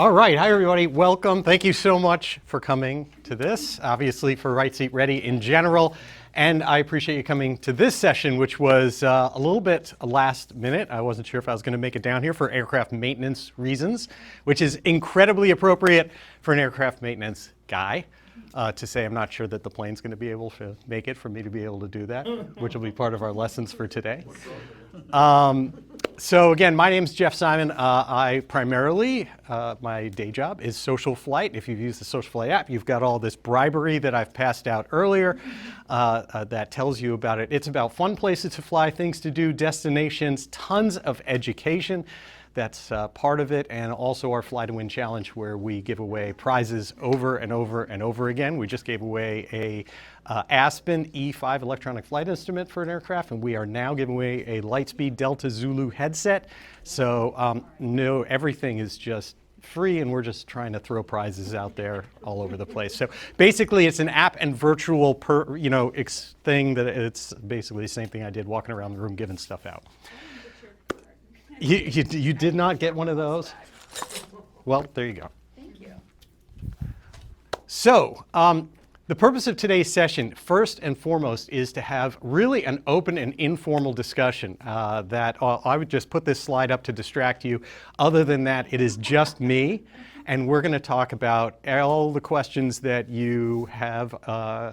All right, hi everybody, welcome. Thank you so much for coming to this, obviously for Right Seat Ready in general. And I appreciate you coming to this session, which was a little bit last minute. I wasn't sure if I was going to make it down here for aircraft maintenance reasons, which is incredibly appropriate for an aircraft maintenance guy to say I'm not sure that the plane's going to be able to make it for me to be able to do that, which will be part of our lessons for today. So again, my name's Jeff Simon. I primarily, my day job is SocialFlight. If you've used the SocialFlight app, you've got all this bribery that I've passed out earlier that tells you about it. It's about fun places to fly, things to do, destinations, tons of education. That's part of it, and also our Fly to Win Challenge, where we give away prizes over and over and over again. We just gave away a Aspen E5 electronic flight instrument for an aircraft, and we are now giving away a Lightspeed Delta Zulu headset. So no, everything is just free, and we're just trying to throw prizes out there all over the place. So basically, it's an app and virtual thing that it's basically the same thing I did walking around the room giving stuff out. You did not get one of those? Well, there you go. Thank you. So, the purpose of today's session, first and foremost, is to have really an open and informal discussion that I would just put this slide up to distract you. Other than that, it is just me, and we're going to talk about all the questions that you have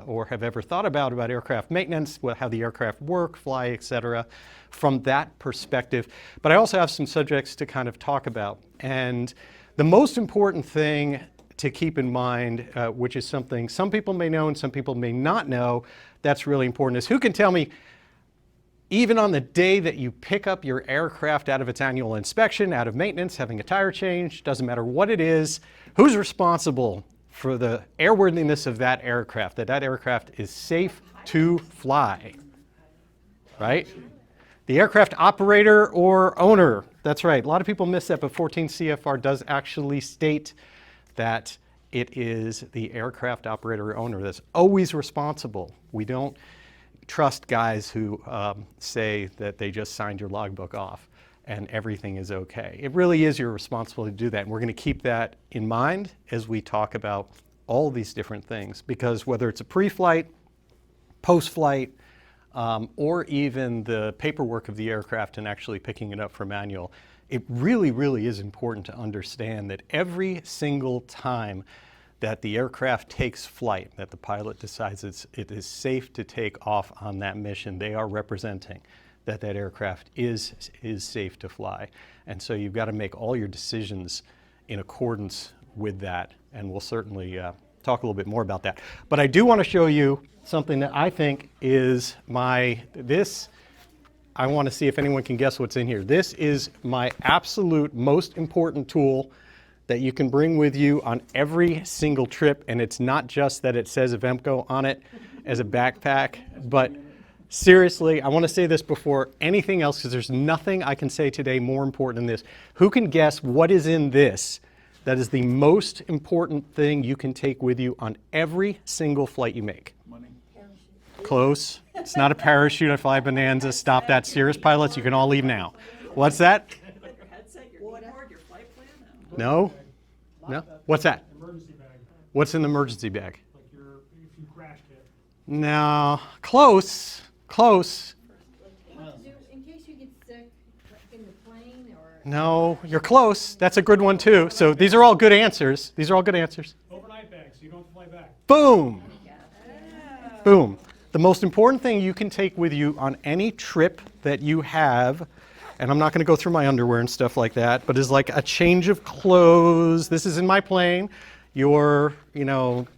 or have ever thought about aircraft maintenance, how the aircraft work, fly, etc., from that perspective. But I also have some subjects to kind of talk about. And the most important thing to keep in mind, which is something some people may know and some people may not know, that's really important, is who can tell me, even on the day that you pick up your aircraft out of its annual inspection, out of maintenance, having a tire change, doesn't matter what it is, who's responsible for the airworthiness of that aircraft, that aircraft is safe to fly, right? The aircraft operator or owner, that's right. A lot of people miss that, but 14 CFR does actually state that it is the aircraft operator or owner that's always responsible. We don't trust guys who say that they just signed your logbook off and everything is okay. It really is your responsibility to do that, and we're going to keep that in mind as we talk about all these different things, because whether it's a pre-flight, post-flight, or even the paperwork of the aircraft and actually picking it up for manual, it really, really is important to understand that every single time that the aircraft takes flight, that the pilot decides it is safe to take off on that mission, they are representing that that aircraft is safe to fly. And so you've got to make all your decisions in accordance with that, and we'll certainly talk a little bit more about that. But I do want to show you something that I think is I want to see if anyone can guess what's in here. This is my absolute most important tool that you can bring with you on every single trip, and it's not just that it says Avemco on it as a backpack, but seriously, I want to say this before anything else, because there's nothing I can say today more important than this. Who can guess what is in this that is the most important thing you can take with you on every single flight you make? Money. Close. It's not a parachute. I fly Bonanza. Stop that. Cirrus pilots, you can all leave now. What's that? Your headset, your keyboard, your flight plan? No? No? What's that? Emergency bag. What's in the emergency bag? Like if you crashed it. No. Close. Close. What to do in case you get sick in the plane or... No, you're close. That's a good one too. So these are all good answers. These are all good answers. Overnight bag, so you don't have to fly back. Boom. Boom. The most important thing you can take with you on any trip that you have, and I'm not going to go through my underwear and stuff like that, but is like a change of clothes. This is in my plane. Your,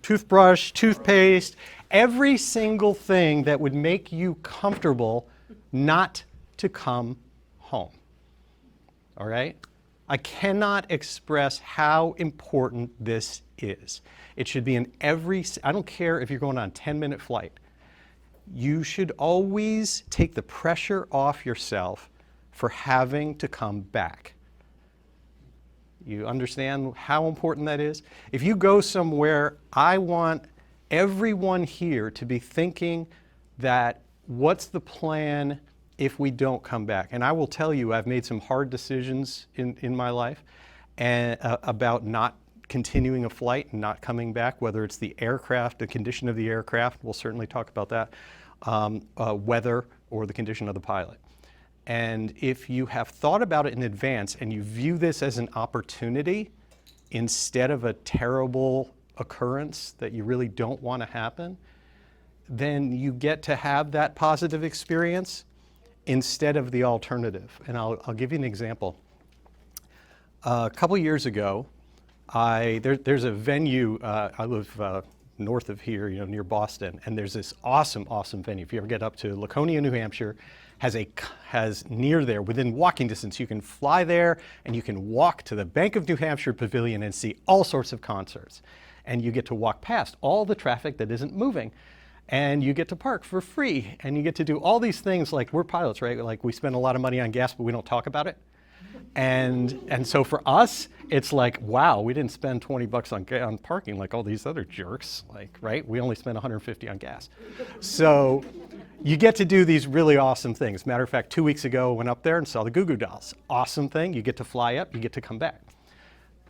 toothbrush, toothpaste, every single thing that would make you comfortable not to come home. All right? I cannot express how important this is. It should be in I don't care if you're going on a 10-minute flight. You should always take the pressure off yourself for having to come back. You understand how important that is? If you go somewhere, I want everyone here to be thinking that what's the plan if we don't come back? And I will tell you, I've made some hard decisions in my life, and about not continuing a flight and not coming back, whether it's the aircraft, the condition of the aircraft, we'll certainly talk about that, weather, or the condition of the pilot. And if you have thought about it in advance and you view this as an opportunity instead of a terrible occurrence that you really don't want to happen, then you get to have that positive experience instead of the alternative. And I'll give you an example. A couple years ago, there's a venue, I live north of here, near Boston, and there's this awesome venue. If you ever get up to Laconia, New Hampshire, has near there, within walking distance, you can fly there and you can walk to the Bank of New Hampshire Pavilion and see all sorts of concerts. And you get to walk past all the traffic that isn't moving. And you get to park for free. And you get to do all these things, like we're pilots, right? Like we spend a lot of money on gas, but we don't talk about it. And so for us, it's like, wow, we didn't spend 20 bucks on parking like all these other jerks, right? We only spent 150 on gas. So you get to do these really awesome things. Matter of fact, 2 weeks ago, I went up there and saw the Goo Goo Dolls. Awesome thing. You get to fly up, you get to come back.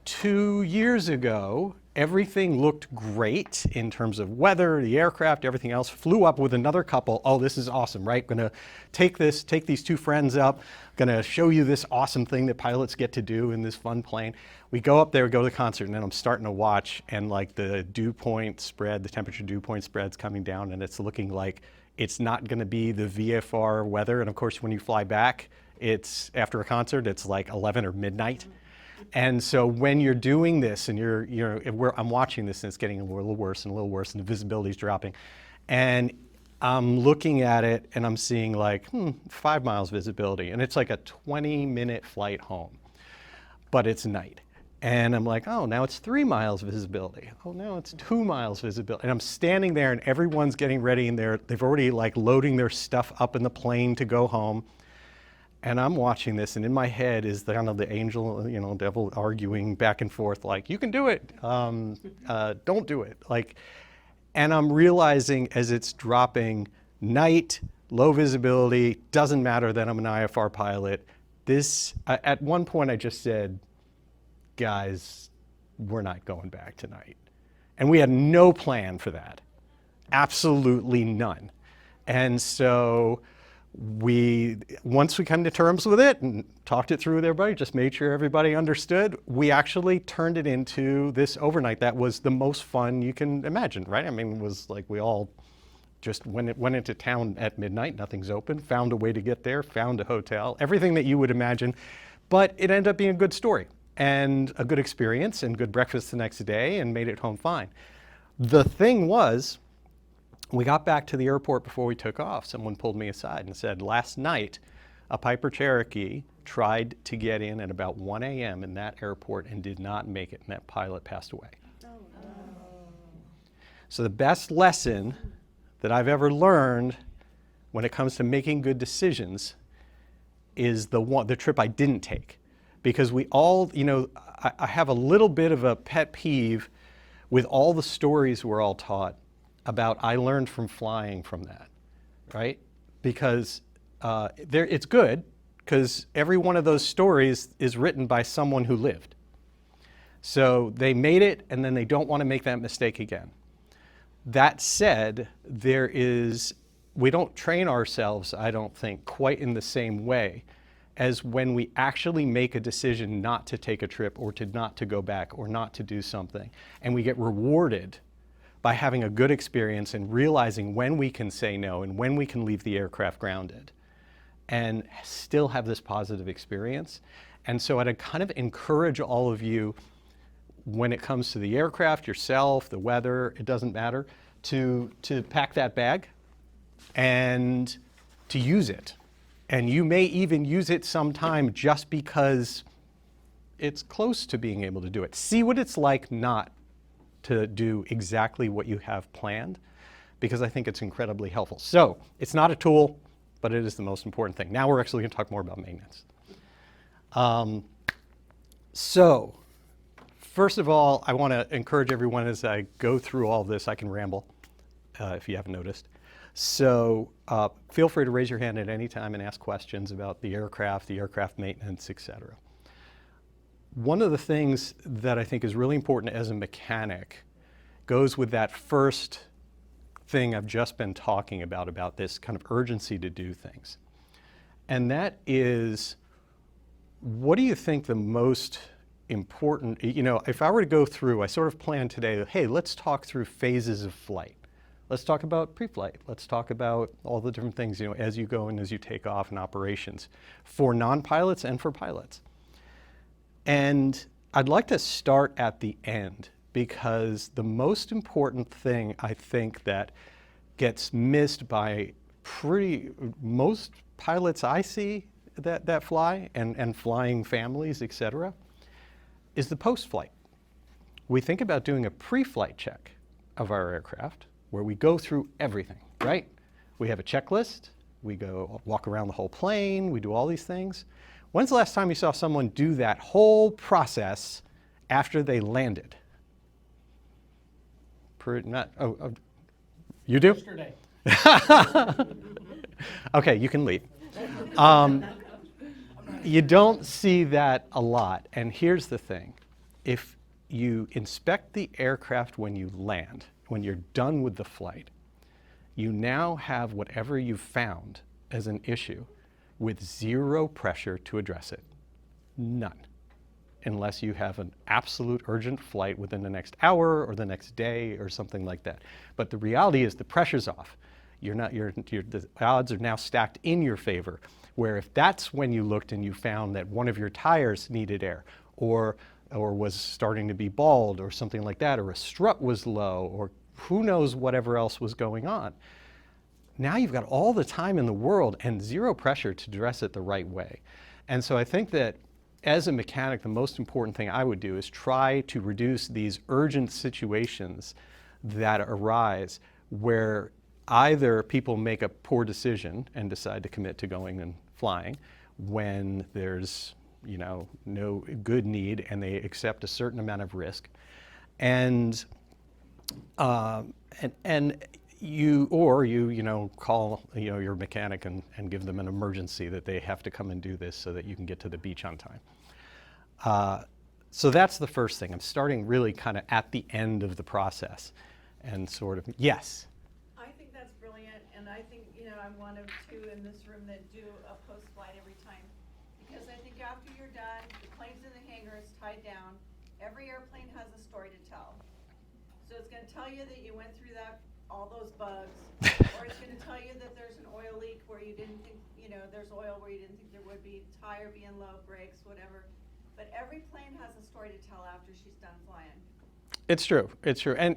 2 years ago, everything looked great in terms of weather, the aircraft, everything else. Flew up with another couple. Oh, this is awesome, right? Gonna take these two friends up, gonna show you this awesome thing that pilots get to do in this fun plane. We go up there, go to the concert, and then I'm starting to watch, and like the dew point spread, the temperature dew point spread's coming down, and it's looking like it's not gonna be the VFR weather. And of course, when you fly back, it's after a concert, it's like 11 or midnight. And so when you're doing this and I'm watching this and it's getting a little worse and the visibility's dropping, and I'm looking at it and I'm seeing like 5 miles visibility, and it's like a 20-minute flight home, but it's night. And I'm like, oh, now it's 3 miles visibility. Oh, now it's 2 miles visibility. And I'm standing there and everyone's getting ready, and they've already like loading their stuff up in the plane to go home. And I'm watching this, and in my head is kind of the angel, devil arguing back and forth, like, you can do it, don't do it. And I'm realizing as it's dropping, night, low visibility, doesn't matter that I'm an IFR pilot. At one point I just said, guys, we're not going back tonight. And we had no plan for that, absolutely none. And so once we come to terms with it and talked it through with everybody, just made sure everybody understood, we actually turned it into this overnight that was the most fun you can imagine, right? I mean, it was like we all just went into town at midnight, nothing's open, found a way to get there, found a hotel, everything that you would imagine. But it ended up being a good story and a good experience and good breakfast the next day, and made it home fine. The thing was, we got back to the airport before we took off. Someone pulled me aside and said, last night, a Piper Cherokee tried to get in at about 1 a.m. in that airport and did not make it, and that pilot passed away. So the best lesson that I've ever learned when it comes to making good decisions is the trip I didn't take. Because we all, I have a little bit of a pet peeve with all the stories we're all taught about I learned from flying from that, right? Because it's good, because every one of those stories is written by someone who lived. So they made it, and then they don't want to make that mistake again. That said, we don't train ourselves, I don't think, quite in the same way as when we actually make a decision not to take a trip, or not to go back, or not to do something, and we get rewarded by having a good experience and realizing when we can say no and when we can leave the aircraft grounded and still have this positive experience. And so I'd kind of encourage all of you, when it comes to the aircraft, yourself, the weather, it doesn't matter, to pack that bag and to use it. And you may even use it sometime just because it's close to being able to do it. See what it's like not to do exactly what you have planned, because I think it's incredibly helpful. So it's not a tool, but it is the most important thing. Now we're actually going to talk more about maintenance. So first of all, I want to encourage everyone as I go through all this, I can ramble if you haven't noticed. So feel free to raise your hand at any time and ask questions about the aircraft maintenance, etc. one of the things that I think is really important as a mechanic goes with that first thing I've just been talking about this kind of urgency to do things. And that is, what do you think the most important, if I were to go through, I sort of planned today, hey, let's talk through phases of flight. Let's talk about pre-flight. Let's talk about all the different things, as you go and as you take off in operations for non-pilots and for pilots. And I'd like to start at the end, because the most important thing I think that gets missed by most pilots I see that fly and flying families, et cetera, is the post-flight. We think about doing a pre-flight check of our aircraft where we go through everything, right? We have a checklist, we go walk around the whole plane, we do all these things. When's the last time you saw someone do that whole process after they landed? You do? Yesterday. Okay, you can leave. You don't see that a lot. And here's the thing. If you inspect the aircraft when you land, when you're done with the flight, you now have whatever you found as an issue with zero pressure to address it. None. Unless you have an absolute urgent flight within the next hour or the next day or something like that. But the reality is the pressure's off. The odds are now stacked in your favor, where if that's when you looked and you found that one of your tires needed air or was starting to be bald or something like that, or a strut was low, or who knows whatever else was going on, now you've got all the time in the world and zero pressure to address it the right way. And so I think that as a mechanic, the most important thing I would do is try to reduce these urgent situations that arise where either people make a poor decision and decide to commit to going and flying when there's no good need and they accept a certain amount of risk, and you call your mechanic and give them an emergency that they have to come and do this so that you can get to the beach on time. So that's the first thing. I'm starting really kind of at the end of the process and sort of, yes. I think that's brilliant, and I think, I'm one of two in this room that do a post-flight every time. Because I think after you're done, the plane's in the hangar, it's tied down, every airplane has a story to tell. So it's gonna tell you that you went through all those bugs, or it's gonna tell you that there's an oil leak where you didn't think, there's oil where you didn't think there would be, tire being low, brakes, whatever. But every plane has a story to tell after she's done flying. It's true. It's true. And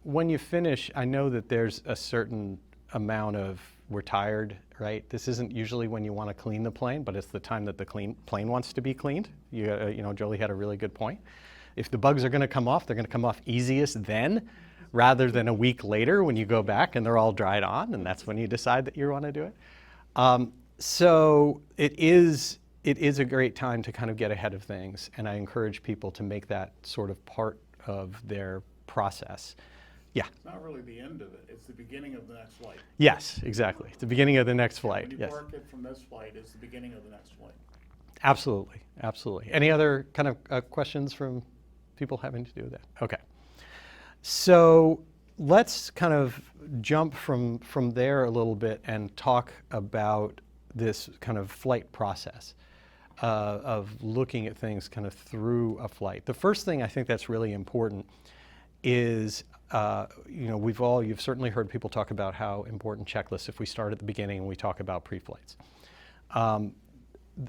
when you finish, I know that there's a certain amount of we're tired, right? This isn't usually when you want to clean the plane, but it's the time that the plane wants to be cleaned. Jolie had a really good point. If the bugs are going to come off, they're going to come off easiest then, rather than a week later when you go back and they're all dried on, and that's when you decide that you want to do it. So it is a great time to kind of get ahead of things, and I encourage people to make that sort of part of their process. Yeah. It's not really the end of it, it's the beginning of the next flight. Yes, exactly. It's the beginning of the next flight. When you Yes. park it from this flight, it's the beginning of the next flight. Absolutely, absolutely. Any other kind of questions from people having to do with that? Okay. So let's kind of jump from there a little bit and talk about this kind of flight process of looking at things kind of through a flight. The first thing I think that's really important is, you've certainly heard people talk about how important checklists, if we start at the beginning and we talk about pre-flights.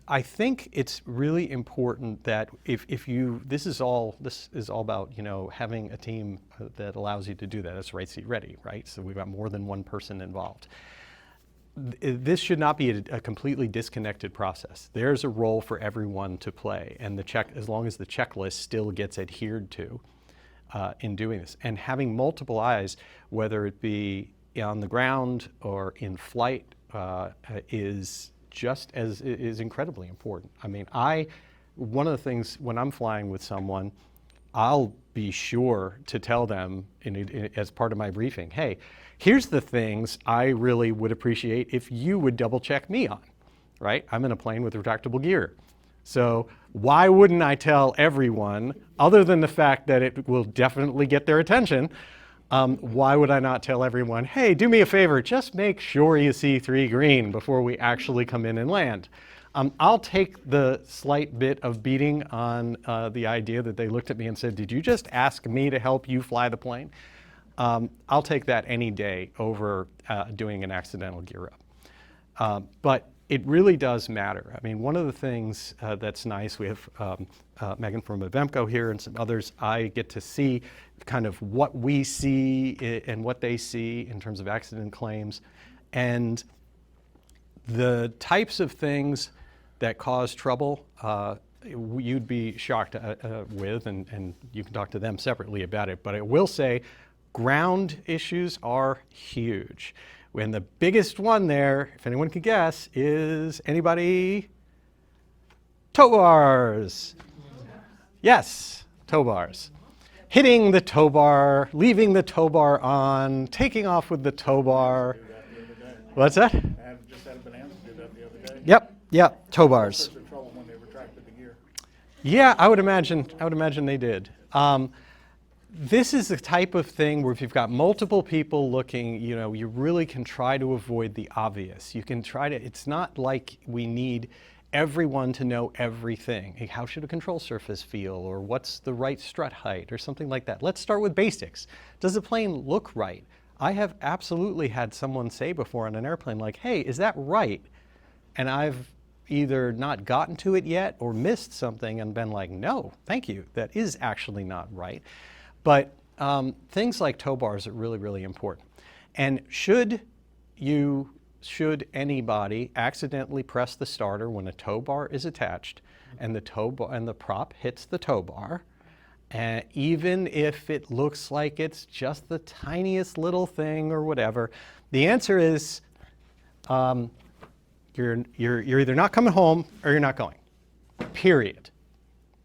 I think it's really important that this is all about, having a team that allows you to do that. That's right seat ready, right? So we've got more than one person involved. This should not be a completely disconnected process. There's a role for everyone to play, and as long as the checklist still gets adhered to in doing this. And having multiple eyes, whether it be on the ground or in flight, is incredibly important. I mean, one of the things when I'm flying with someone, I'll be sure to tell them as part of my briefing, hey, here's the things I really would appreciate if you would double check me on, right? I'm in a plane with retractable gear. So Why wouldn't I tell everyone, other than the fact that it will definitely get their attention, why would I not tell everyone, hey, do me a favor, just make sure you see 3 green before we actually come in and land. I'll take the slight bit of beating on the idea that they looked at me and said, did you just ask me to help you fly the plane? I'll take that any day over doing an accidental gear up. But it really does matter. I mean, one of the things that's nice, we have Megan from Avemco here and some others, I get to see kind of what we see and what they see in terms of accident claims. And the types of things that cause trouble, you'd be shocked with, and you can talk to them separately about it, but I will say ground issues are huge. And the biggest one there, if anyone can guess, is anybody? Tow bars. Yes, tow bars. Hitting the tow bar, leaving the tow bar on, taking off with the tow bar. Do that the other day. What's that? I just had a Bonanza do that the other day. Yep, tow All bars. sorts of trouble when they retracted the gear. Yeah, I would imagine they did. This is the type of thing where if you've got multiple people looking, you know, you really can try to avoid the obvious. You can try to, it's not like we need everyone to know everything. Hey, how should a control surface feel? Or what's the right strut height? Or something like that. Let's start with basics. Does the plane look right? I have absolutely had someone say before on an airplane like, hey, is that right? And I've either not gotten to it yet or missed something and been like, no, thank you, that is actually not right. But things like tow bars are really, really important. And should anybody accidentally press the starter when a tow bar is attached and the prop hits the tow bar, even if it looks like it's just the tiniest little thing or whatever, the answer is you're either not coming home or you're not going. Period.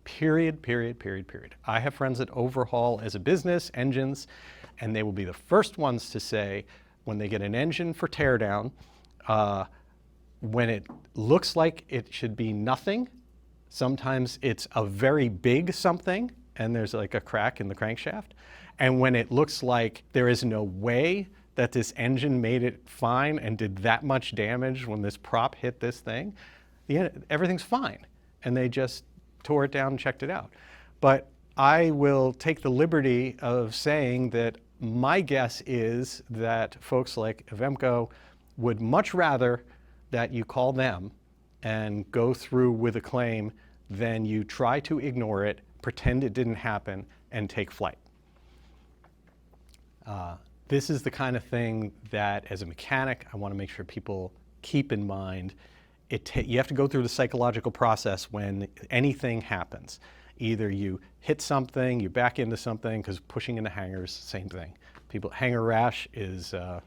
Period, period, period, period. I have friends that overhaul as a business engines, and they will be the first ones to say when they get an engine for teardown, when it looks like it should be nothing, sometimes it's a very big something, and there's like a crack in the crankshaft. And when it looks like there is no way that this engine made it fine and did that much damage when this prop hit this thing, everything's fine. And they just tore it down and checked it out. But I will take the liberty of saying that my guess is that folks like Avemco would much rather that you call them and go through with a claim than you try to ignore it, pretend it didn't happen, and take flight. This is the kind of thing that, as a mechanic, I want to make sure people keep in mind. You have to go through the psychological process when anything happens. Either you hit something, you back into something, because pushing into hangars, same thing. Hangar rash is a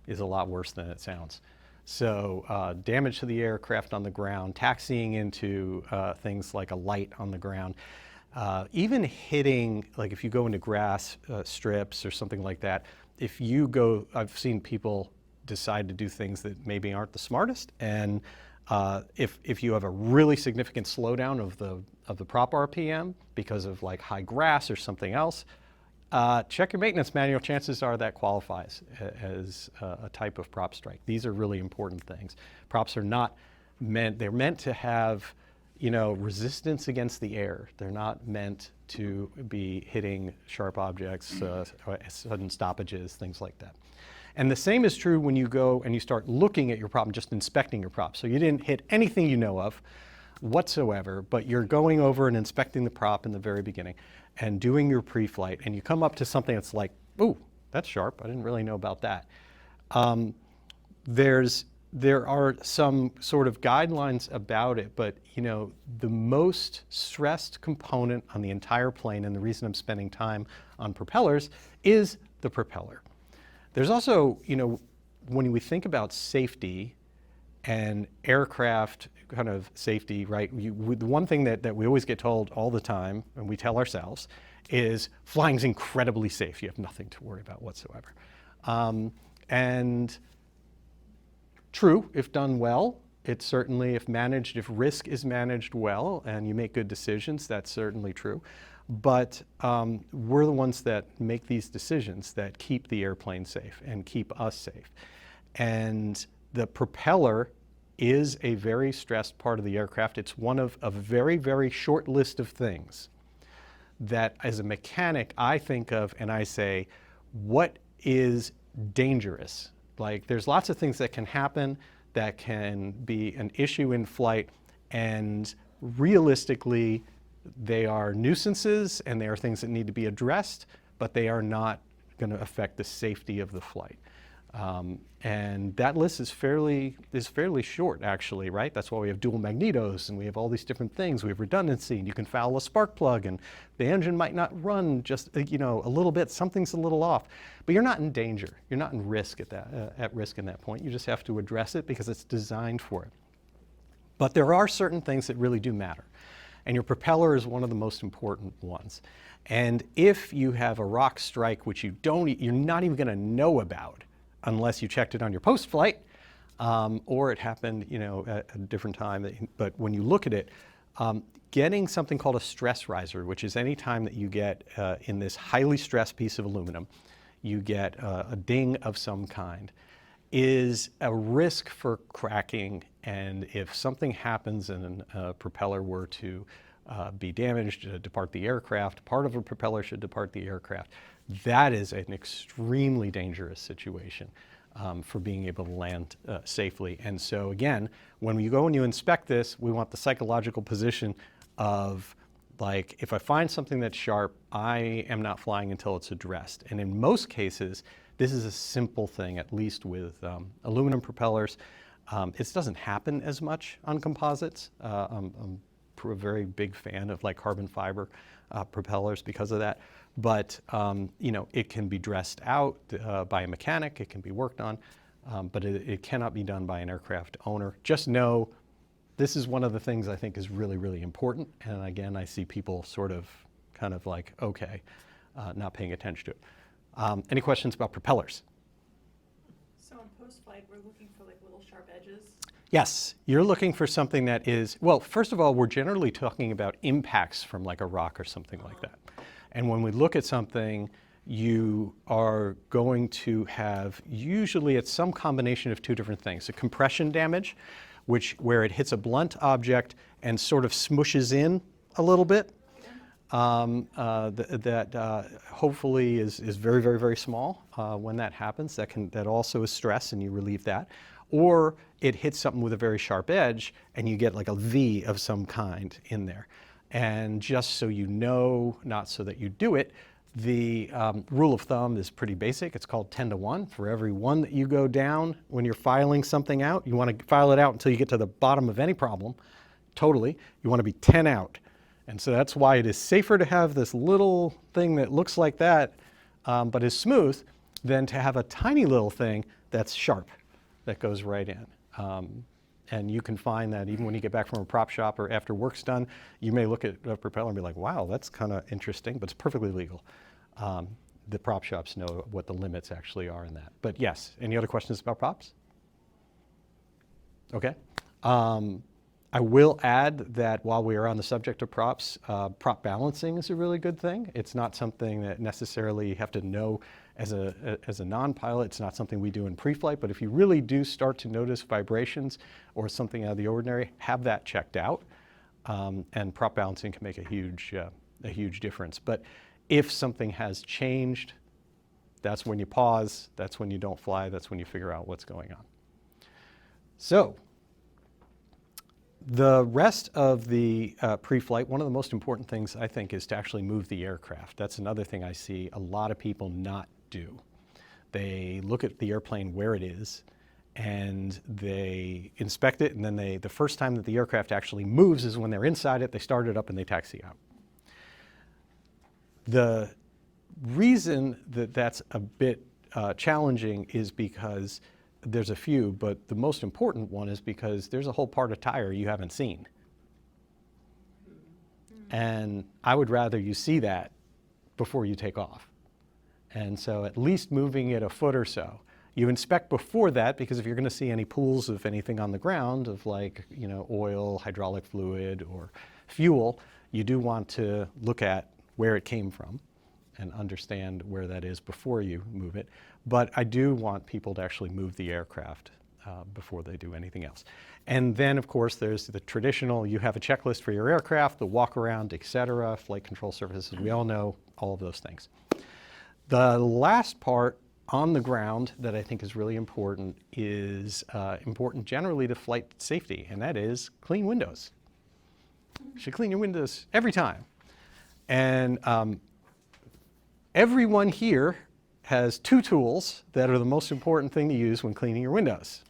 lot worse than it sounds. So damage to the aircraft on the ground, taxiing into things like a light on the ground, even hitting, like if you go into grass strips or something like that, I've seen people decide to do things that maybe aren't the smartest, and if you have a really significant slowdown of the prop RPM because of like high grass or something else, check your maintenance manual. Chances are that qualifies as a type of prop strike. These are really important things. Props are not they're meant to have, resistance against the air. They're not meant to be hitting sharp objects, sudden stoppages, things like that. And the same is true when you go and you start looking at your prop and just inspecting your prop. So you didn't hit anything you know of whatsoever, but you're going over and inspecting the prop in the very beginning and doing your pre-flight, and you come up to something that's like, ooh, that's sharp, I didn't really know about that. There are some sort of guidelines about it, but the most stressed component on the entire plane, and the reason I'm spending time on propellers, is the propeller. There's also, when we think about safety and aircraft kind of safety, right? The one thing that we always get told all the time, and we tell ourselves, is flying's incredibly safe. You have nothing to worry about whatsoever. And true, if done well, It's certainly, if managed, if risk is managed well and you make good decisions, that's certainly true. But we're the ones that make these decisions that keep the airplane safe and keep us safe. And the propeller is a very stressed part of the aircraft. It's one of a very, very short list of things that as a mechanic I think of and I say, what is dangerous? Like, there's lots of things that can happen that can be an issue in flight, and realistically they are nuisances and they are things that need to be addressed, but they are not going to affect the safety of the flight. And that list is fairly short, actually, right? That's why we have dual magnetos and we have all these different things. We have redundancy, and you can foul a spark plug and the engine might not run just a little bit. Something's a little off, but you're not in danger. You're not in risk at risk in that point. You just have to address it because it's designed for it. But there are certain things that really do matter, and your propeller is one of the most important ones. And if you have a rock strike, which you're not even going to know about unless you checked it on your post-flight, or it happened, at a different time. But when you look at it, getting something called a stress riser, which is any time that you get in this highly stressed piece of aluminum, you get a ding of some kind, is a risk for cracking. And if something happens and a propeller were to be damaged, depart the aircraft, part of a propeller should depart the aircraft. That is an extremely dangerous situation for being able to land safely. And so again, when you go and you inspect this, we want the psychological position of, like, if I find something that's sharp, I am not flying until it's addressed. And in most cases, this is a simple thing, at least with aluminum propellers. It doesn't happen as much on composites. I'm a very big fan of like carbon fiber propellers because of that. But it can be dressed out by a mechanic, it can be worked on, but it cannot be done by an aircraft owner. Just know this is one of the things I think is really, really important. And again, I see people kind of like, okay, not paying attention to it. Any questions about propellers? So on post-flight, we're looking for like little sharp edges? Yes, you're looking for something that is, well, first of all, we're generally talking about impacts from like a rock or something like that. And when we look at something, you are going to have, usually it's some combination of two different things. A compression damage, where it hits a blunt object and sort of smushes in a little bit. That hopefully is very, very, very small when that happens. That also is stress, and you relieve that. Or it hits something with a very sharp edge, and you get like a V of some kind in there. And just so you know, not so that you do it, the rule of thumb is pretty basic. It's called 10 to 1. For every one that you go down when you're filing something out, you want to file it out until you get to the bottom of any problem, totally. You want to be 10 out. And so that's why it is safer to have this little thing that looks like that, but is smooth, than to have a tiny little thing that's sharp, that goes right in. And you can find that even when you get back from a prop shop or after work's done, you may look at a propeller and be like, wow, that's kind of interesting, but it's perfectly legal. The prop shops know what the limits actually are in that. But yes, any other questions about props? Okay. I will add that while we are on the subject of props, prop balancing is a really good thing. It's not something that necessarily you have to know as a non-pilot. It's not something we do in pre-flight, but if you really do start to notice vibrations or something out of the ordinary, have that checked out. And prop balancing can make a huge difference. But if something has changed, that's when you pause, that's when you don't fly, that's when you figure out what's going on. So, the rest of the pre-flight, one of the most important things I think is to actually move the aircraft. That's another thing I see a lot of people not do. They look at the airplane where it is and they inspect it, and then the first time that the aircraft actually moves is when they're inside it, they start it up and they taxi out. The reason that that's a bit challenging is because there's a few, but the most important one is because there's a whole part of tire you haven't seen. And I would rather you see that before you take off. And so at least moving it a foot or so. You inspect before that, because if you're going to see any pools of anything on the ground of like, oil, hydraulic fluid, or fuel, you do want to look at where it came from and understand where that is before you move it. But I do want people to actually move the aircraft before they do anything else. And then, of course, there's the traditional, you have a checklist for your aircraft, the walk around, et cetera, flight control surfaces. We all know all of those things. The last part on the ground that I think is really important is important generally to flight safety, and that is clean windows. You should clean your windows every time. And everyone here has two tools that are the most important thing to use when cleaning your windows.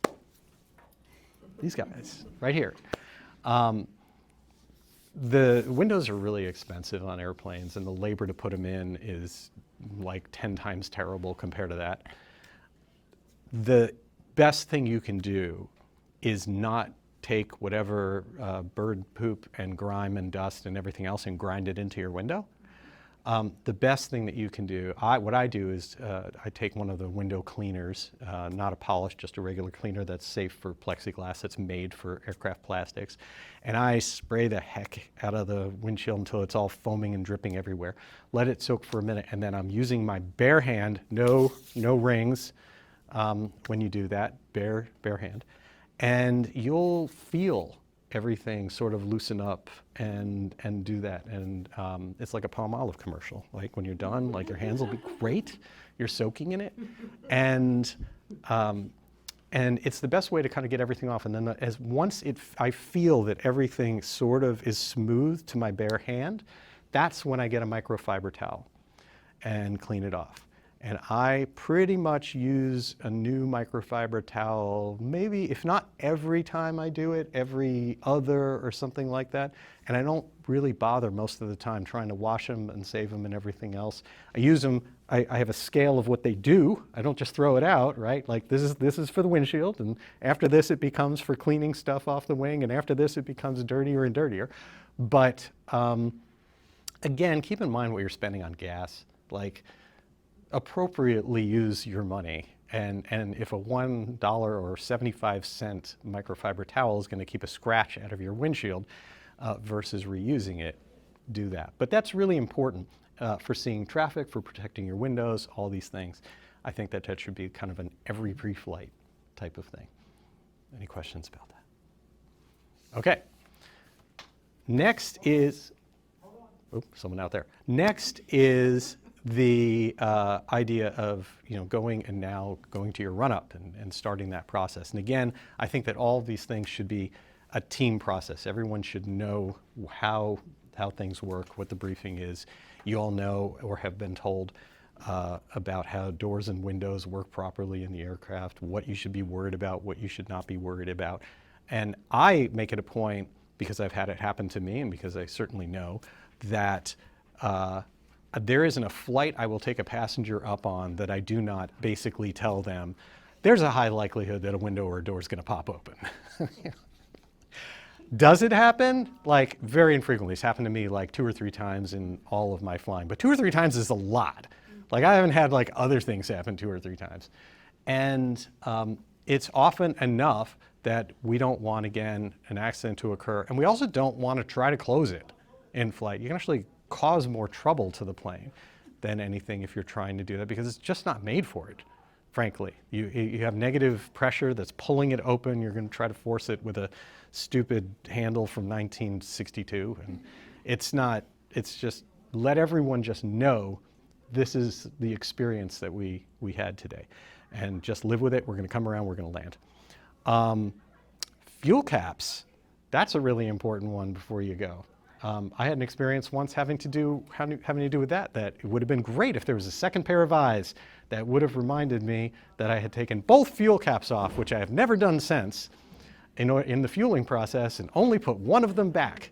These guys, right here. The windows are really expensive on airplanes, and the labor to put them in is like 10 times terrible compared to that. The best thing you can do is not take whatever bird poop and grime and dust and everything else and grind it into your window. The best thing that you can do, what I do is I take one of the window cleaners, not a polish, just a regular cleaner that's safe for plexiglass, that's made for aircraft plastics, and I spray the heck out of the windshield until it's all foaming and dripping everywhere. Let it soak for a minute, and then I'm using my bare hand, no rings when you do that, bare hand, and you'll feel everything sort of loosen up and do that. And it's like a Palmolive commercial. Like when you're done, like your hands will be great. You're soaking in it. And it's the best way to kind of get everything off. And then once I feel that everything sort of is smooth to my bare hand, that's when I get a microfiber towel and clean it off. And I pretty much use a new microfiber towel, maybe, if not every time I do it, every other or something like that. And I don't really bother most of the time trying to wash them and save them and everything else. I use them, I have a scale of what they do. I don't just throw it out, right? Like this is for the windshield, and after this it becomes for cleaning stuff off the wing, and after this it becomes dirtier and dirtier. But again, keep in mind what you're spending on gas. Like, appropriately use your money, and if a $1 or 75-cent microfiber towel is going to keep a scratch out of your windshield versus reusing it, do that. But that's really important for seeing traffic, for protecting your windows, all these things. I think that should be kind of an every pre-flight type of thing. Any questions about that? Okay. Next is, someone out there. Next is the idea of going to your run-up and starting that process. And again, I think that all of these things should be a team process. Everyone should know how things work, what the briefing is. You all know or have been told about how doors and windows work properly in the aircraft, what you should be worried about, what you should not be worried about. And I make it a point, because I've had it happen to me and because I certainly know, that there isn't a flight I will take a passenger up on that I do not basically tell them, there's a high likelihood that a window or a door is going to pop open. Does it happen? Like, very infrequently. It's happened to me like 2 or 3 times in all of my flying. But 2 or 3 times is a lot. Like, I haven't had like other things happen 2 or 3 times. And it's often enough that we don't want, again, an accident to occur. And we also don't want to try to close it in flight. You can actually cause more trouble to the plane than anything if you're trying to do that, because it's just not made for it, frankly. You have negative pressure that's pulling it open. You're going to try to force it with a stupid handle from 1962. And it's just, let everyone just know this is the experience that we had today. And just live with it. We're going to come around. We're going to land. Fuel caps, that's a really important one before you go. I had an experience once having to do with that it would have been great if there was a second pair of eyes that would have reminded me that I had taken both fuel caps off, which I have never done since, in the fueling process, and only put one of them back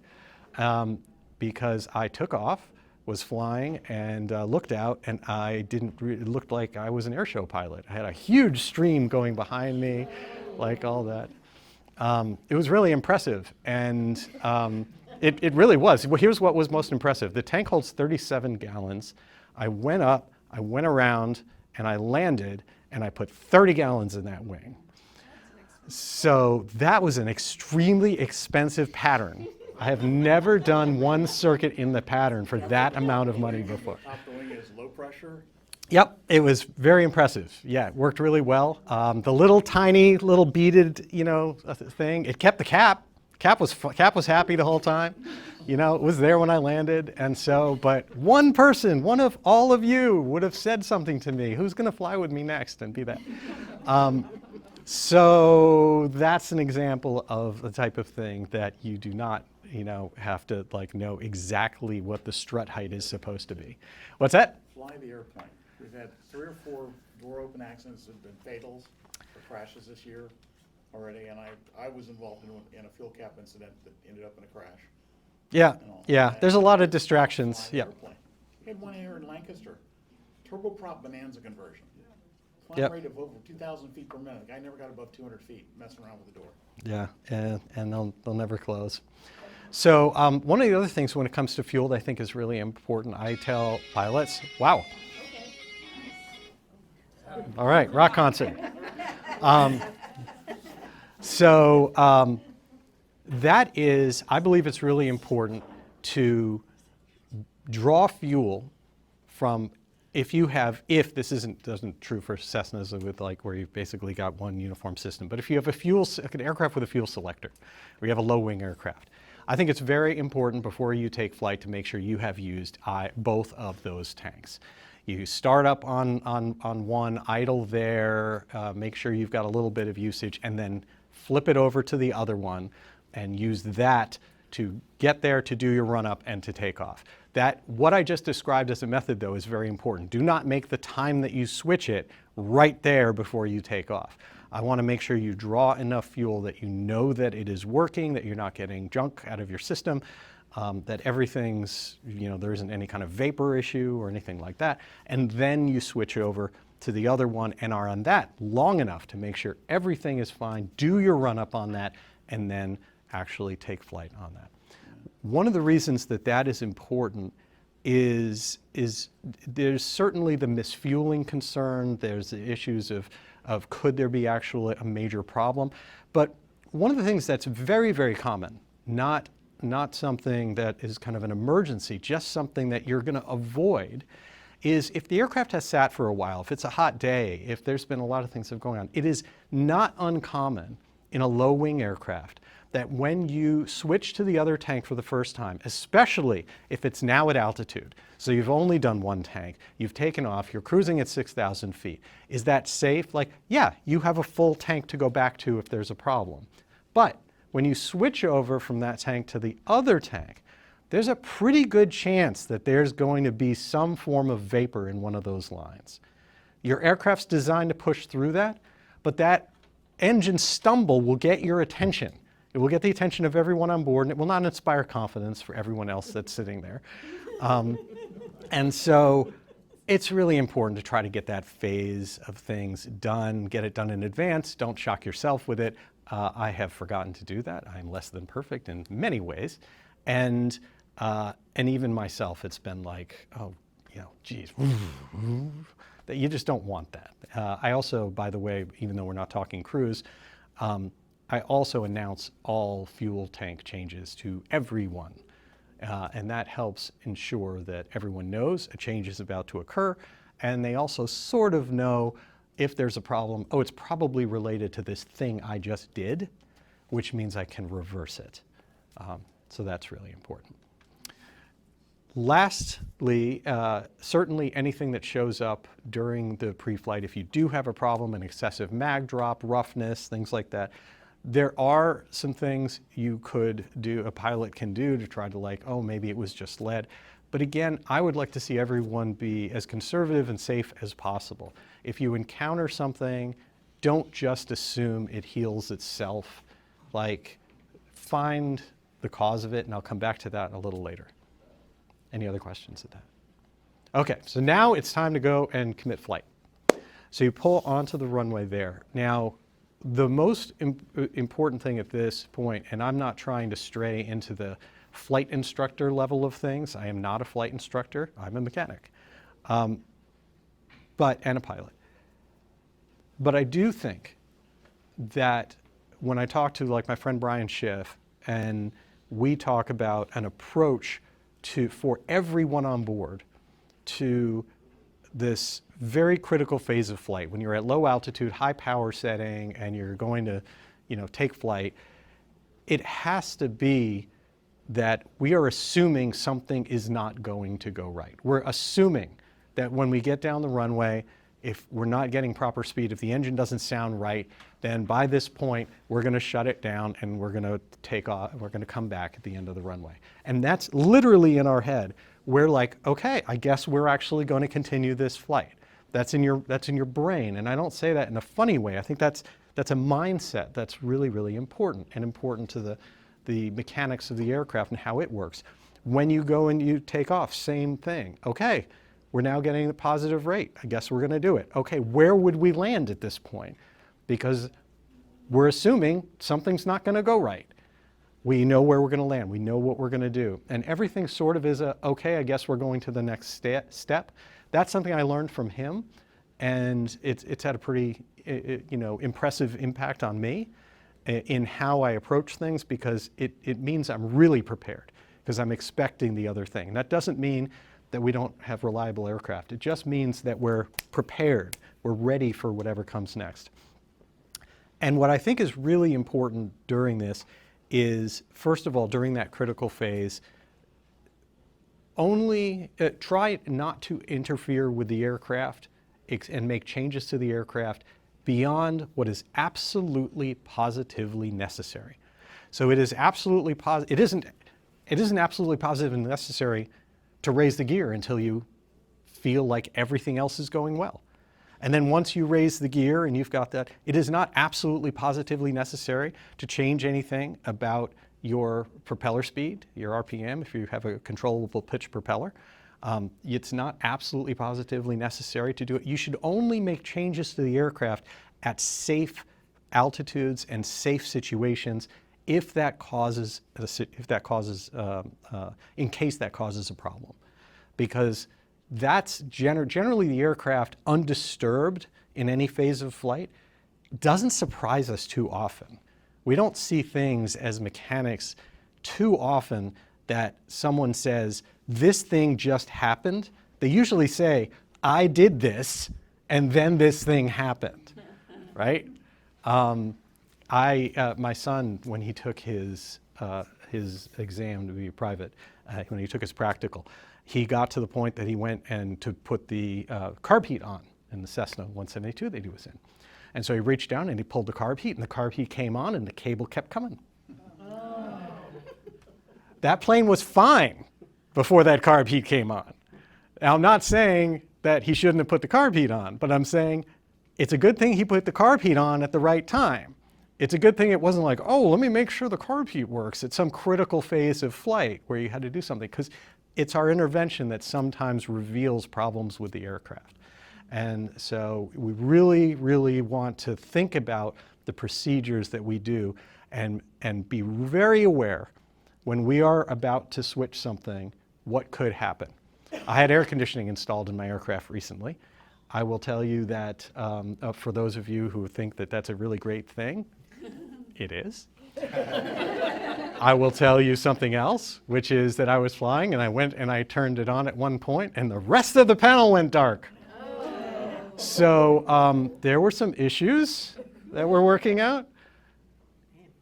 because I took off, was flying, and looked out, and it looked like I was an airshow pilot. I had a huge stream going behind me, like all that. It was really impressive, and it really was. Well, here's what was most impressive. The tank holds 37 gallons. I went up, I went around, and I landed, and I put 30 gallons in that wing. So that was an extremely expensive pattern. I have never done one circuit in the pattern for that amount of money before. Top of the wing is low pressure. Yep, it was very impressive. Yeah, it worked really well. The little tiny little beaded, thing, it kept the cap. Cap was happy the whole time. It was there when I landed. And so, but one person, one of all of you would have said something to me. Who's going to fly with me next and be that? So that's an example of the type of thing that you do not, have to know exactly what the strut height is supposed to be. What's that? Fly the airplane. We've had 3 or 4 door open accidents that have been fatals or crashes this year already, and I was involved in a fuel cap incident that ended up in a crash. Yeah, yeah. There's a lot of distractions. Fly the Yeah. airplane. We had one here in Lancaster, turboprop bonanza conversion. Climb Yep. rate of over 2,000 feet per minute. The guy never got above 200 feet messing around with the door. Yeah, and they'll never close. So one of the other things when it comes to fuel that I think is really important, I tell pilots, wow. All right, rock concert. That is, I believe it's really important to draw fuel from, if this doesn't true for Cessnas with where you've basically got one uniform system, but if you have an aircraft with a fuel selector, or you have a low wing aircraft, I think it's very important before you take flight to make sure you have used both of those tanks. You start up on one, idle there, make sure you've got a little bit of usage, and then flip it over to the other one and use that to get there, to do your run-up, and to take off. What I just described as a method, though, is very important. Do not make the time that you switch it right there before you take off. I want to make sure you draw enough fuel that you know that it is working, that you're not getting junk out of your system, that everything's, there isn't any kind of vapor issue or anything like that. And then you switch over to the other one and are on that long enough to make sure everything is fine, do your run-up on that, and then actually take flight on that. One of the reasons that is important is there's certainly the misfueling concern, there's the issues of could there be actually a major problem, but one of the things that's very, very common, not something that is kind of an emergency, just something that you're going to avoid, is if the aircraft has sat for a while, if it's a hot day, if there's been a lot of things that are going on, it is not uncommon in a low-wing aircraft that when you switch to the other tank for the first time, especially if it's now at altitude, so you've only done one tank, you've taken off, you're cruising at 6,000 feet, is that safe? Yeah, you have a full tank to go back to if there's a problem. But when you switch over from that tank to the other tank, there's a pretty good chance that there's going to be some form of vapor in one of those lines. Your aircraft's designed to push through that, but that engine stumble will get your attention. It will get the attention of everyone on board, and it will not inspire confidence for everyone else that's sitting there. And so it's really important to try to get that phase of things done, get it done in advance. Don't shock yourself with it. I have forgotten to do that. I'm less than perfect in many ways. And even myself, it's been geez, that you just don't want that. I also, by the way, even though we're not talking cruise, I also announce all fuel tank changes to everyone. And that helps ensure that everyone knows a change is about to occur. And they also sort of know if there's a problem, it's probably related to this thing I just did, which means I can reverse it. So that's really important. Lastly, certainly anything that shows up during the pre-flight, if you do have a problem, an excessive mag drop, roughness, things like that, there are some things you could do, a pilot can do to try to maybe it was just lead. But again, I would like to see everyone be as conservative and safe as possible. If you encounter something, don't just assume it heals itself. Find the cause of it, and I'll come back to that a little later. Any other questions at that? Okay, so now it's time to go and commit flight. So you pull onto the runway there. Now, the most important thing at this point, and I'm not trying to stray into the flight instructor level of things. I am not a flight instructor. I'm a mechanic, and a pilot. But I do think that when I talk to like my friend Brian Schiff, and we talk about an approach for everyone on board to this very critical phase of flight, when you're at low altitude, high power setting, and you're going to, take flight, it has to be that we are assuming something is not going to go right. We're assuming that when we get down the runway, if we're not getting proper speed, if the engine doesn't sound right, then by this point, we're going to shut it down and we're going to take off, we're going to come back at the end of the runway. And that's literally in our head. We're like, okay, I guess we're actually going to continue this flight. That's in your brain. And I don't say that in a funny way. I think that's a mindset that's really, really important, and important to the mechanics of the aircraft and how it works. When you go and you take off, same thing. Okay, we're now getting the positive rate. I guess we're going to do it. Okay, where would we land at this point? Because we're assuming something's not going to go right. We know where we're going to land. We know what we're going to do. And everything sort of is okay, I guess we're going to the next step. That's something I learned from him, and it's had a pretty impressive impact on me in how I approach things, because it means I'm really prepared, because I'm expecting the other thing. And that doesn't mean that we don't have reliable aircraft. It just means that we're prepared. We're ready for whatever comes next. And what I think is really important during this is, first of all, during that critical phase, only try not to interfere with the aircraft and make changes to the aircraft beyond what is absolutely positively necessary. So it is absolutely it isn't absolutely positive and necessary to raise the gear until you feel like everything else is going well. And then once you raise the gear and you've got that, it is not absolutely positively necessary to change anything about your propeller speed, your RPM, if you have a controllable pitch propeller. It's not absolutely positively necessary to do it. You should only make changes to the aircraft at safe altitudes and safe situations in case that causes a problem. Because that's generally the aircraft undisturbed in any phase of flight doesn't surprise us too often. We don't see things as mechanics too often that someone says, this thing just happened. They usually say, I did this, and then this thing happened, right? My son, when he took his exam to be private, when he took his practical, he got to the point that he went and to put the carb heat on in the Cessna 172 that he was in. And so he reached down and he pulled the carb heat, and the carb heat came on and the cable kept coming. Oh. That plane was fine before that carb heat came on. Now, I'm not saying that he shouldn't have put the carb heat on, but I'm saying it's a good thing he put the carb heat on at the right time. It's a good thing it wasn't like, oh, let me make sure the carb heat works at some critical phase of flight where you had to do something, because it's our intervention that sometimes reveals problems with the aircraft. And so we really, really want to think about the procedures that we do and be very aware when we are about to switch something, what could happen. I had air conditioning installed in my aircraft recently. I will tell you that for those of you who think that that's a really great thing, it is. I will tell you something else, which is that I was flying and I went and I turned it on at one point and the rest of the panel went dark. So there were some issues that we're working out.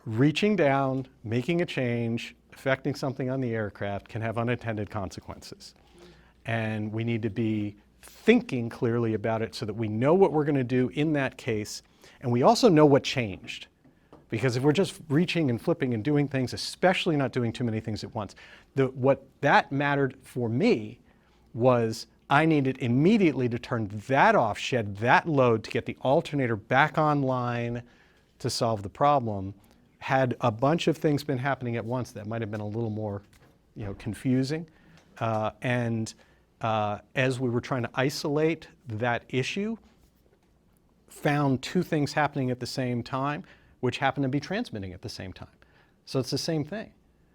Reaching down, making a change, affecting something on the aircraft can have unintended consequences. And we need to be thinking clearly about it so that we know what we're going to do in that case, and we also know what changed. Because if we're just reaching and flipping and doing things, especially not doing too many things at once, what that mattered for me was I needed immediately to turn that off, shed that load to get the alternator back online to solve the problem. Had a bunch of things been happening at once, that might have been a little more, confusing. As we were trying to isolate that issue, found two things happening at the same time, which happen to be transmitting at the same time. So it's the same thing,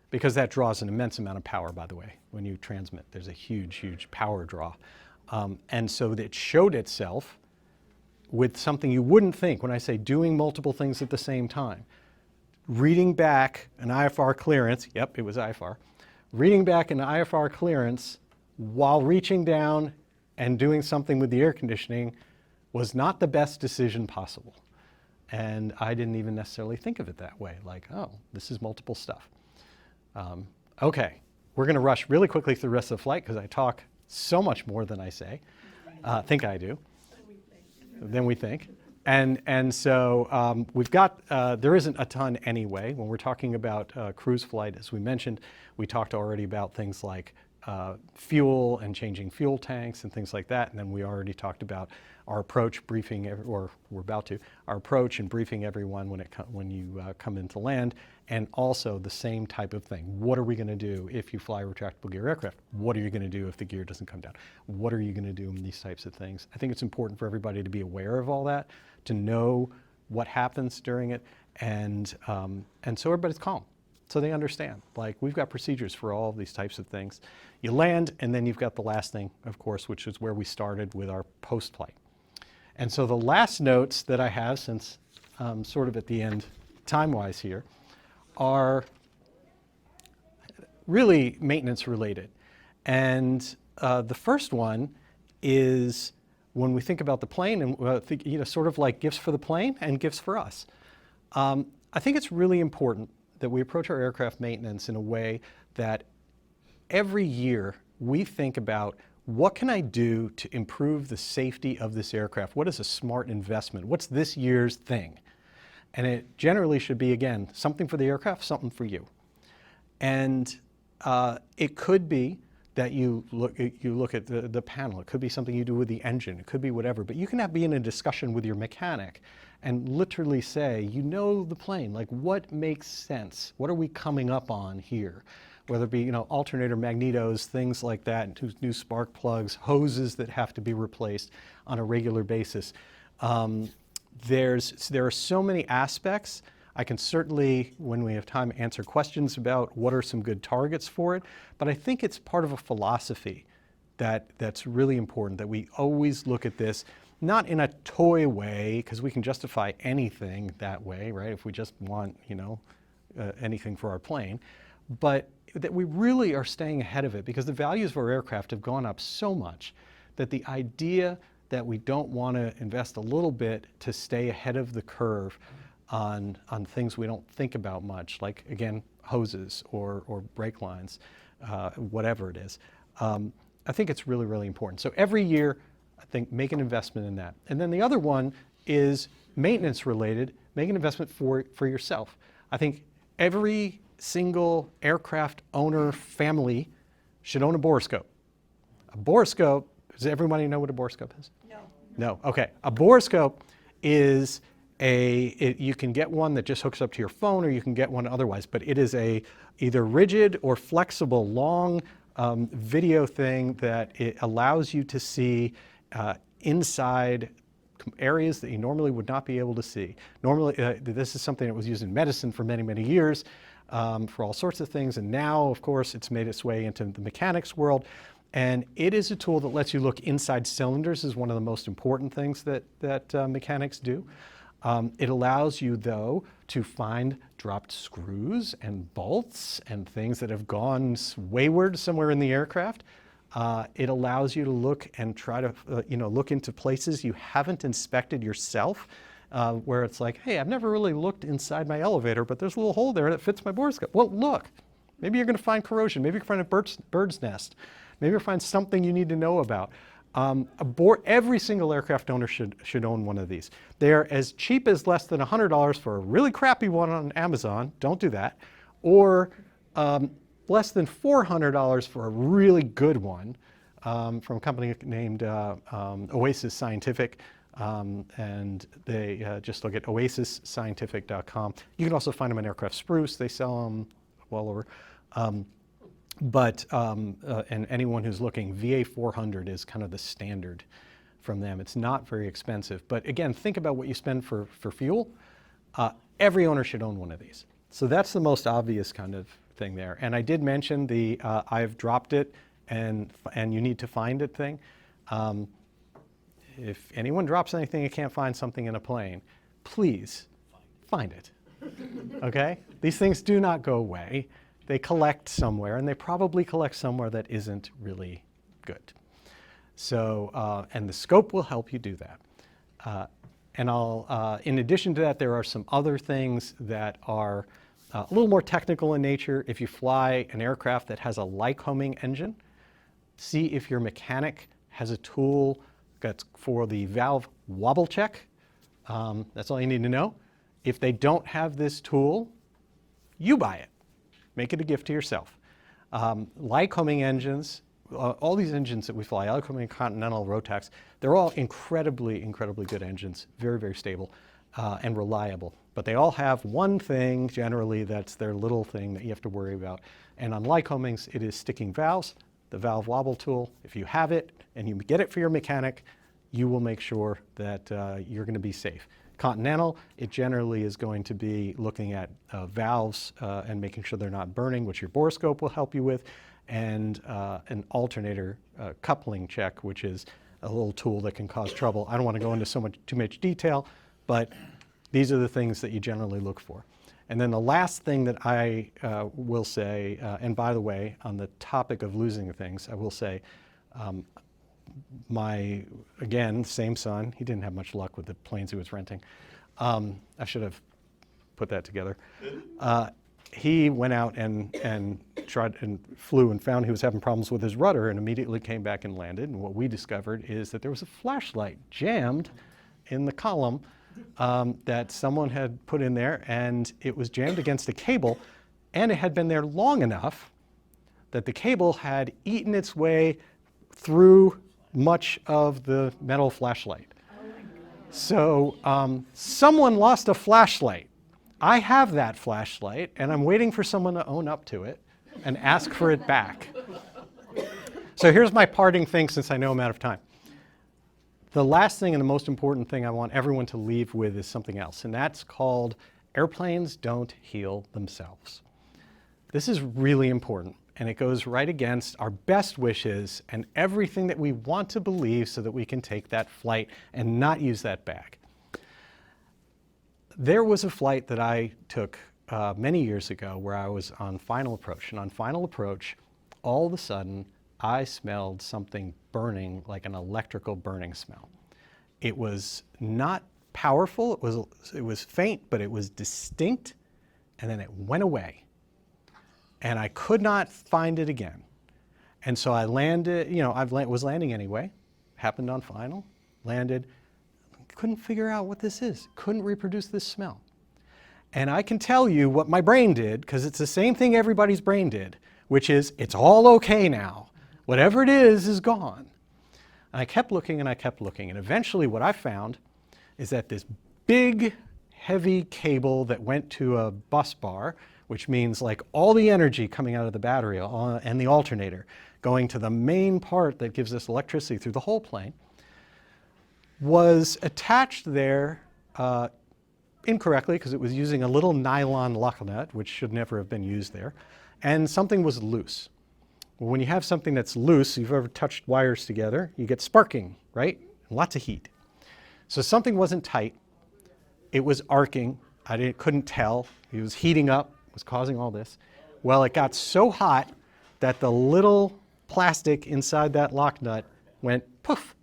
because that draws an immense amount of power, by the way. When you transmit, there's a huge, huge power draw. And so it showed itself with something you wouldn't think when I say doing multiple things at the same time. Reading back an IFR clearance, yep, it was IFR, reading back an IFR clearance while reaching down and doing something with the air conditioning was not the best decision possible. And I didn't even necessarily think of it that way, like, oh, this is multiple stuff. Okay, we're going to rush really quickly through the rest of the flight because I talk so much more than I say, think I do, than we think. And so we've got, there isn't a ton anyway. When we're talking about cruise flight, as we mentioned, we talked already about things like fuel and changing fuel tanks and things like that. And then we already talked about our approach briefing, or we're about to, our approach and briefing everyone when you come into land. And also the same type of thing. What are we going to do if you fly a retractable gear aircraft? What are you going to do if the gear doesn't come down? What are you going to do in these types of things? I think it's important for everybody to be aware of all that, to know what happens during it, and so everybody's calm, so they understand. Like, we've got procedures for all of these types of things. You land, and then you've got the last thing, of course, which is where we started with our post-flight. And so the last notes that I have, since I'm sort of at the end time-wise here, are really maintenance related. And the first one is when we think about the plane, and sort of like gifts for the plane and gifts for us. I think it's really important that we approach our aircraft maintenance in a way that every year we think about, what can I do to improve the safety of this aircraft? What is a smart investment? What's this year's thing? And it generally should be, again, something for the aircraft, something for you. And it could be that you look at the panel. It could be something you do with the engine. It could be whatever. But you can be in a discussion with your mechanic and literally say, you know the plane, like, what makes sense? What are we coming up on here? Whether it be, alternator magnetos, things like that, new spark plugs, hoses that have to be replaced on a regular basis. There are so many aspects. I can certainly, when we have time, answer questions about what are some good targets for it. But I think it's part of a philosophy that's really important, that we always look at this, not in a toy way, because we can justify anything that way, right? If we just want, anything for our plane. But that we really are staying ahead of it, because the values of our aircraft have gone up so much that the idea that we don't want to invest a little bit to stay ahead of the curve on things we don't think about much, like, again, hoses or brake lines, whatever it is. I think it's really, really important. So every year, I think, make an investment in that. And then the other one is maintenance related. Make an investment for yourself. I think every single aircraft owner family should own a borescope. A borescope, does everybody know what a borescope is? No, okay. A borescope is you can get one that just hooks up to your phone, or you can get one otherwise, but it is either rigid or flexible, long video thing that it allows you to see inside areas that you normally would not be able to see. Normally, this is something that was used in medicine for many, many years for all sorts of things, and now, of course, it's made its way into the mechanics world. And it is a tool that lets you look inside cylinders, is one of the most important things that mechanics do. It allows you, though, to find dropped screws and bolts and things that have gone wayward somewhere in the aircraft. It allows you to look and try to look into places you haven't inspected yourself, where it's like, hey, I've never really looked inside my elevator, but there's a little hole there that fits my borescope. Well, look, maybe you're going to find corrosion. Maybe you can find a bird's nest. Maybe you'll find something you need to know about. Every single aircraft owner should own one of these. They're as cheap as less than $100 for a really crappy one on Amazon. Don't do that. Or less than $400 for a really good one from a company named Oasis Scientific. And they just look at oasisscientific.com. You can also find them in Aircraft Spruce. They sell them well over. And anyone who's looking, VA 400 is kind of the standard from them. It's not very expensive. But again, think about what you spend for fuel. Every owner should own one of these. So that's the most obvious kind of thing there. And I did mention the I've dropped it and you need to find it thing. if anyone drops anything and can't find something in a plane, please find it. Okay? These things do not go away. They collect somewhere, and they probably collect somewhere that isn't really good. So, and the scope will help you do that. And in addition to that, there are some other things that are a little more technical in nature. If you fly an aircraft that has a Lycoming engine, see if your mechanic has a tool that's for the valve wobble check. That's all you need to know. If they don't have this tool, you buy it. Make it a gift to yourself. Lycoming engines, all these engines that we fly, Lycoming, Continental, Rotax, they're all incredibly, incredibly good engines, very, very stable and reliable. But they all have one thing, generally, that's their little thing that you have to worry about. And on Lycomings, it is sticking valves, the valve wobble tool. If you have it and you get it for your mechanic, you will make sure that you're going to be safe. Continental, it generally is going to be looking at valves and making sure they're not burning, which your borescope will help you with, and an alternator coupling check, which is a little tool that can cause trouble. I don't want to go into too much detail, but these are the things that you generally look for. And then the last thing that I will say, and by the way, on the topic of losing things, I will say, again, same son, he didn't have much luck with the planes he was renting. I should have put that together. He went out and tried and flew and found he was having problems with his rudder and immediately came back and landed. And what we discovered is that there was a flashlight jammed in the column that someone had put in there, and it was jammed against a cable, and it had been there long enough that the cable had eaten its way through much of the metal flashlight. So someone lost a flashlight. I have that flashlight, and I'm waiting for someone to own up to it and ask for it back. So here's my parting thing, since I know I'm out of time. The last thing and the most important thing I want everyone to leave with is something else, and that's called airplanes don't heal themselves. This is really important, and it goes right against our best wishes and everything that we want to believe so that we can take that flight and not use that bag. There was a flight that I took many years ago where I was on final approach, and on final approach, all of a sudden, I smelled something burning, like an electrical burning smell. It was not powerful, it was faint, but it was distinct, and then it went away. And I could not find it again. And so I landed, was landing anyway, happened on final, landed, couldn't figure out what this is, couldn't reproduce this smell. And I can tell you what my brain did, because it's the same thing everybody's brain did, which is, it's all okay now. Whatever it is gone. And I kept looking and I kept looking. And eventually what I found is that this big, heavy cable that went to a bus bar, which means like all the energy coming out of the battery and the alternator going to the main part that gives us electricity through the whole plane, was attached there incorrectly, because it was using a little nylon lock nut, which should never have been used there, and something was loose. Well, when you have something that's loose, you've ever touched wires together, you get sparking, right? Lots of heat. So something wasn't tight. It was arcing. I couldn't tell. It was heating up, was causing all this. Well, it got so hot that the little plastic inside that lock nut went poof,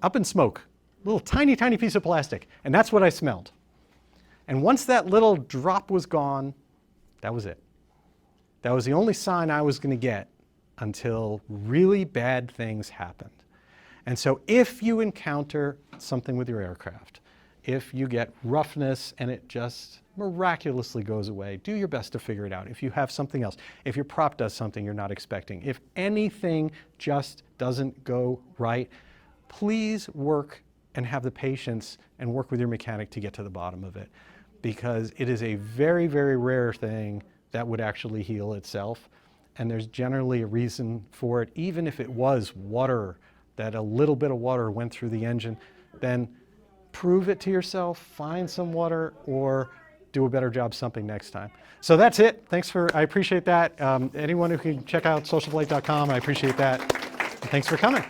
up in smoke. A little tiny, tiny piece of plastic. And that's what I smelled. And once that little drop was gone, that was it. That was the only sign I was going to get until really bad things happened. And so if you encounter something with your aircraft, if you get roughness and it just miraculously goes away, do your best to figure it out. If you have something else, if your prop does something you're not expecting, if anything just doesn't go right, please work and have the patience and work with your mechanic to get to the bottom of it, because it is a very, very rare thing that would actually heal itself. And there's generally a reason for it. Even if it was water, that a little bit of water went through the engine, then prove it to yourself, find some water, or do a better job something next time. So that's it. I appreciate that. Anyone who can check out socialflight.com, I appreciate that. Thanks for coming.